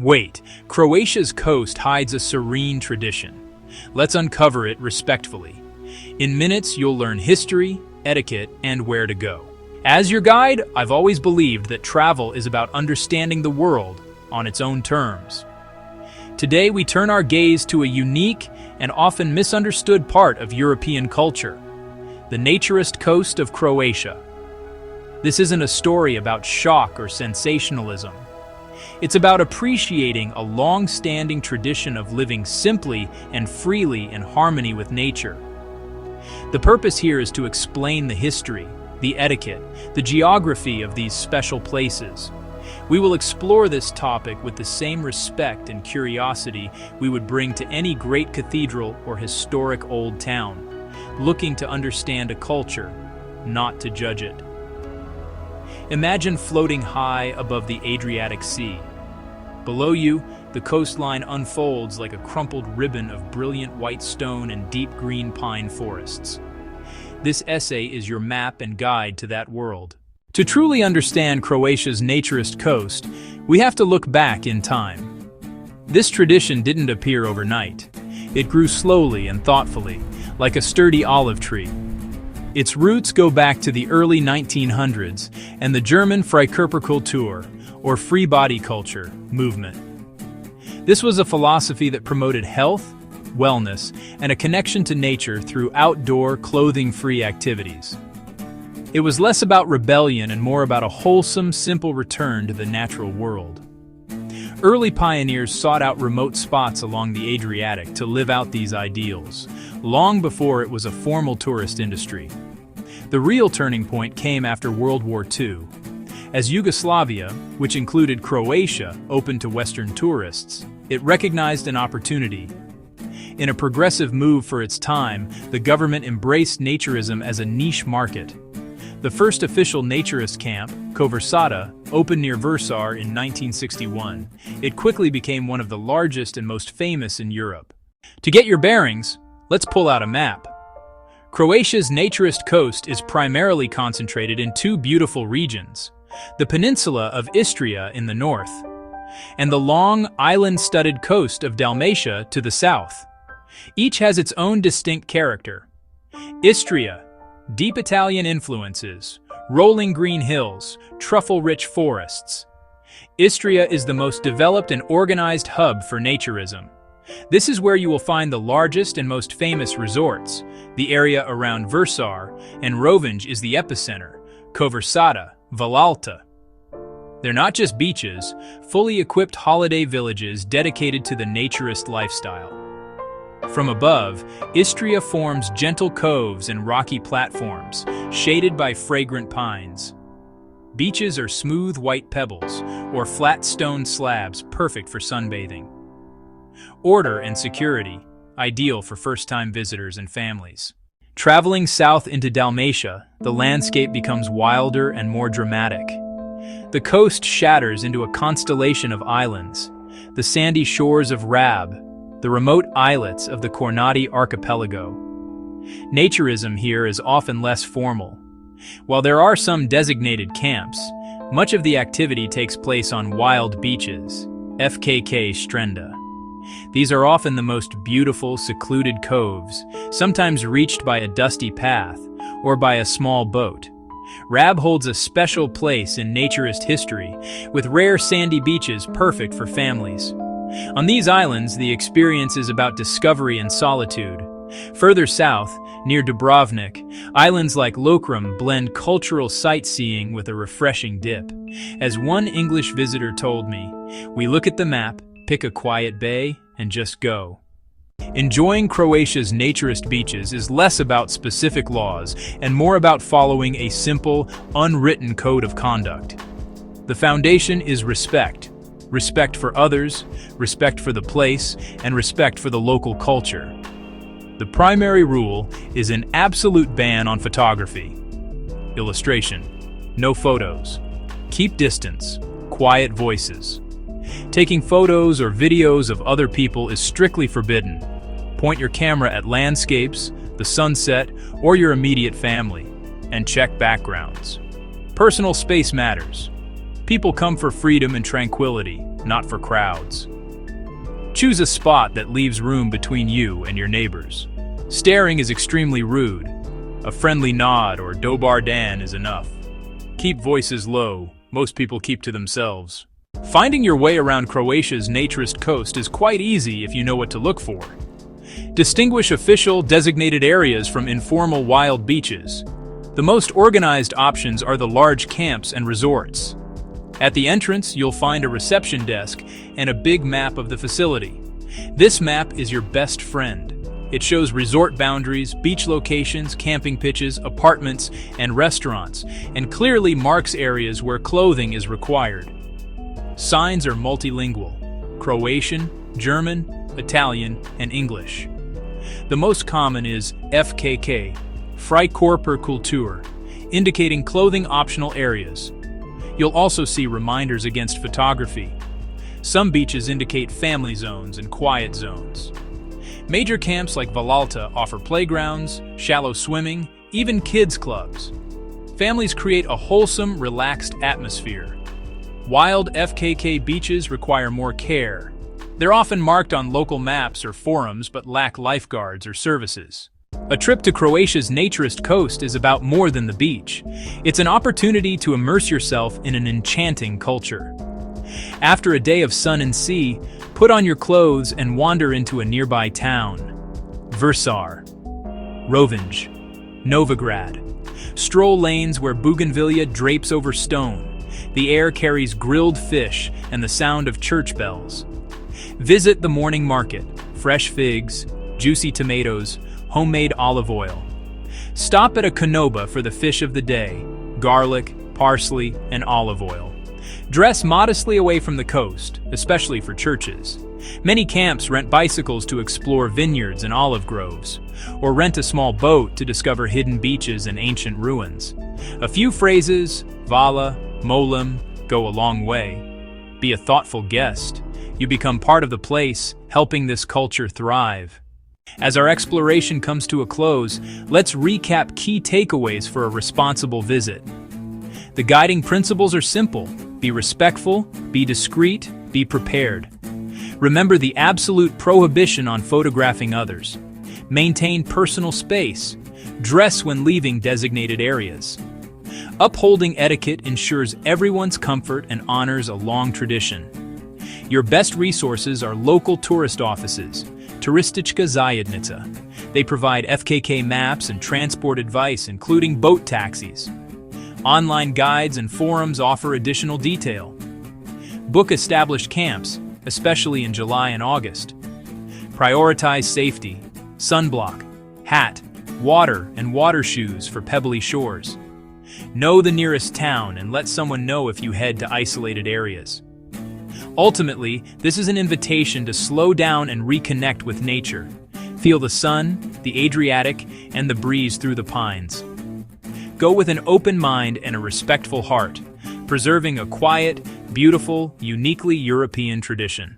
Wait, Croatia's coast hides a serene tradition. Let's uncover it respectfully. In minutes, you'll learn history, etiquette, and where to go. As your guide, I've always believed that travel is about understanding the world on its own terms. Today, we turn our gaze to a unique and often misunderstood part of European culture, the naturist coast of Croatia. This isn't a story about shock or sensationalism. It's about appreciating a long-standing tradition of living simply and freely in harmony with nature. The purpose here is to explain the history, the etiquette, the geography of these special places. We will explore this topic with the same respect and curiosity we would bring to any great cathedral or historic old town, looking to understand a culture, not to judge it. Imagine floating high above the Adriatic Sea. Below you, the coastline unfolds like a crumpled ribbon of brilliant white stone and deep green pine forests. This essay is your map and guide to that world. To truly understand Croatia's naturist coast, we have to look back in time. This tradition didn't appear overnight. It grew slowly and thoughtfully, like a sturdy olive tree. Its roots go back to the early 1900s and the German Freikörperkultur, or free body culture, movement. This was a philosophy that promoted health, wellness, and a connection to nature through outdoor, clothing-free activities. It was less about rebellion and more about a wholesome, simple return to the natural world. Early pioneers sought out remote spots along the Adriatic to live out these ideals, long before it was a formal tourist industry. The real turning point came after World War II. As Yugoslavia, which included Croatia, opened to Western tourists, it recognized an opportunity. In a progressive move for its time, the government embraced naturism as a niche market. The first official naturist camp, Koversata, opened near Versar in 1961. It quickly became one of the largest and most famous in Europe. To get your bearings, let's pull out a map. Croatia's naturist coast is primarily concentrated in two beautiful regions, the peninsula of Istria in the north, and the long, island-studded coast of Dalmatia to the south. Each has its own distinct character. Istria, deep Italian influences, rolling green hills, truffle-rich forests. Istria is the most developed and organized hub for naturism. This is where you will find the largest and most famous resorts, the area around Versar, and Rovinj is the epicenter, Koversata, Valalta. They're not just beaches, fully equipped holiday villages dedicated to the naturist lifestyle. From above, Istria forms gentle coves and rocky platforms, shaded by fragrant pines. Beaches are smooth white pebbles, or flat stone slabs perfect for sunbathing. Order and security, ideal for first-time visitors and families. Traveling south into Dalmatia, the landscape becomes wilder and more dramatic. The coast shatters into a constellation of islands, the sandy shores of Rab, the remote islets of the Kornati archipelago. Naturism here is often less formal. While there are some designated camps, much of the activity takes place on wild beaches, FKK Strenda. These are often the most beautiful, secluded coves, sometimes reached by a dusty path or by a small boat. Rab holds a special place in naturist history, with rare sandy beaches perfect for families. On these islands, the experience is about discovery and solitude. Further south, near Dubrovnik, islands like Lokrum blend cultural sightseeing with a refreshing dip. As one English visitor told me, we look at the map, pick a quiet bay, and just go. Enjoying Croatia's naturist beaches is less about specific laws and more about following a simple, unwritten code of conduct. The foundation is respect. Respect for others, respect for the place, and respect for the local culture. The primary rule is an absolute ban on photography. Illustration: no photos. Keep distance. Quiet voices. Taking photos or videos of other people is strictly forbidden. Point your camera at landscapes, the sunset, or your immediate family, and check backgrounds. Personal space matters. People come for freedom and tranquility, not for crowds. Choose a spot that leaves room between you and your neighbors. Staring is extremely rude. A friendly nod or dobar dan is enough. Keep voices low. Most people keep to themselves. Finding your way around Croatia's naturist coast is quite easy if you know what to look for. Distinguish official designated areas from informal wild beaches. The most organized options are the large camps and resorts. At the entrance, you'll find a reception desk and a big map of the facility. This map is your best friend. It shows resort boundaries, beach locations, camping pitches, apartments, and restaurants, and clearly marks areas where clothing is required. Signs are multilingual: Croatian, German, Italian, and English. The most common is FKK, Freikorper Kultur, indicating clothing optional areas. You'll also see reminders against photography. Some beaches indicate family zones and quiet zones. Major camps like Valalta offer playgrounds, shallow swimming, even kids clubs. Families create a wholesome, relaxed atmosphere. Wild FKK beaches require more care. They're often marked on local maps or forums but lack lifeguards or services. A trip to Croatia's naturist coast is about more than the beach. It's an opportunity to immerse yourself in an enchanting culture. After a day of sun and sea, put on your clothes and wander into a nearby town. Versar, Rovinj, Novigrad. Stroll lanes where bougainvillea drapes over stone. The air carries grilled fish and the sound of church bells. Visit the morning market: fresh figs, juicy tomatoes, homemade olive oil. Stop at a konoba for the fish of the day: garlic, parsley, and olive oil. Dress modestly away from the coast, especially for churches. Many camps rent bicycles to explore vineyards and olive groves, or rent a small boat to discover hidden beaches and ancient ruins. A few phrases, vala, molem, go a long way. Be a thoughtful guest. You become part of the place, helping this culture thrive. As our exploration comes to a close, let's recap key takeaways for a responsible visit. The guiding principles are simple: be respectful, be discreet, be prepared. Remember the absolute prohibition on photographing others. Maintain personal space. Dress when leaving designated areas. Upholding etiquette ensures everyone's comfort and honors a long tradition. Your best resources are local tourist offices, Turistička zajednica. They provide FKK maps and transport advice, including boat taxis. Online guides and forums offer additional detail. Book established camps, especially in July and August. Prioritize safety: sunblock, hat, water, and water shoes for pebbly shores. Know the nearest town and let someone know if you head to isolated areas. Ultimately, this is an invitation to slow down and reconnect with nature. Feel the sun, the Adriatic, and the breeze through the pines. Go with an open mind and a respectful heart, preserving a quiet, beautiful, uniquely European tradition.